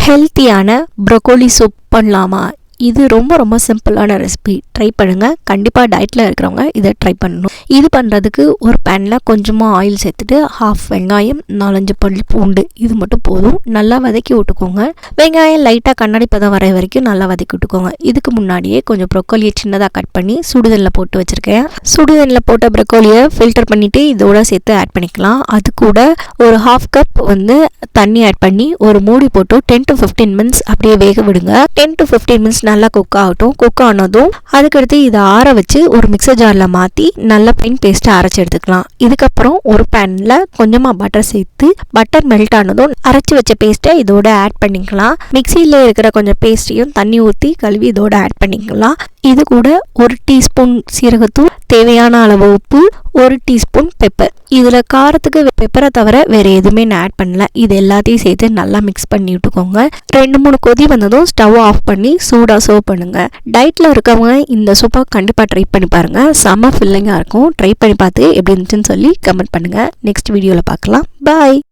ஹெல்த்தியான broccoli soup பண்ணலாமா? இது ரொம்ப ரொம்ப சிம்பிளான ரெசிபி. ட்ரை பண்ணுங்கள். கண்டிப்பாக டயட்டில் இருக்கிறவங்க இதை ட்ரை பண்ணணும். இது பண்ணுறதுக்கு ஒரு பேனில் கொஞ்சமாக ஆயில் சேர்த்துட்டு 1/2 வெங்காயம் 4-5 பல் பூண்டு இது மட்டும் போதும். நல்லா வதக்கி விட்டுக்கோங்க. வெங்காயம் லைட்டாக கண்ணாடி பதம் வர வரைக்கும் நல்லா வதக்கி விட்டுக்கோங்க. இதுக்கு முன்னாடியே கொஞ்சம் ப்ரோக்கோலியை சின்னதாக கட் பண்ணி சுடுதண்ணில் போட்டு வச்சுருக்கேன். சுடுதண்ணில் போட்ட ப்ரோக்கோலியை ஃபில்டர் பண்ணிவிட்டு இதோட சேர்த்து ஆட் பண்ணிக்கலாம். அது கூட ஒரு 1/2 கப் தண்ணி ஆட் பண்ணி ஒரு மூடி போட்டு 10 to 15 மினிட்ஸ் அப்படியே வேக விடுங்க. 10 to 15 மினிட்ஸ் நல்லா குக் ஆகட்டும். குக் ஆனதும் அதுக்கடுத்து இதை ஆற வச்சு ஒரு மிக்சர் ஜாரில் மாற்றி நல்ல ஃபைன் பேஸ்ட்டை அரைச்சி எடுத்துக்கலாம். இதுக்கப்புறம் ஒரு பேனில் கொஞ்சமாக பட்டர் சேர்த்து பட்டர் மெல்ட் ஆனதும் அரைச்சி வச்ச பேஸ்ட்டை இதோட ஆட் பண்ணிக்கலாம். மிக்சியில் இருக்கிற கொஞ்சம் பேஸ்ட்டையும் தண்ணி ஊற்றி கழுவி இதோட ஆட் பண்ணிக்கலாம். இது கூட 1 டீஸ்பூன் சீரகத்தூள், தேவையான அளவு உப்பு, 1 டீஸ்பூன் பெப்பர். இதில் காரத்துக்கு பெப்பரை தவிர வேறு எதுவுமே நான் ஆட் பண்ணல. இது எல்லாத்தையும் சேர்த்து நல்லா மிக்ஸ் பண்ணி விட்டுக்கோங்க. 2-3 கொதி வந்ததும் ஸ்டவ் ஆஃப் பண்ணி சூடாக சர்வ் பண்ணுங்கள். டயட்டில் இருக்கவங்க இந்த சூப்பை கண்டிப்பாக ட்ரை பண்ணி பாருங்கள். செம்ம ஃபில்லிங்காக இருக்கும். ட்ரை பண்ணி பார்த்து எப்படி இருந்துச்சுன்னு சொல்லி கமெண்ட் பண்ணுங்கள். நெக்ஸ்ட் வீடியோவில் பார்க்கலாம். பாய்.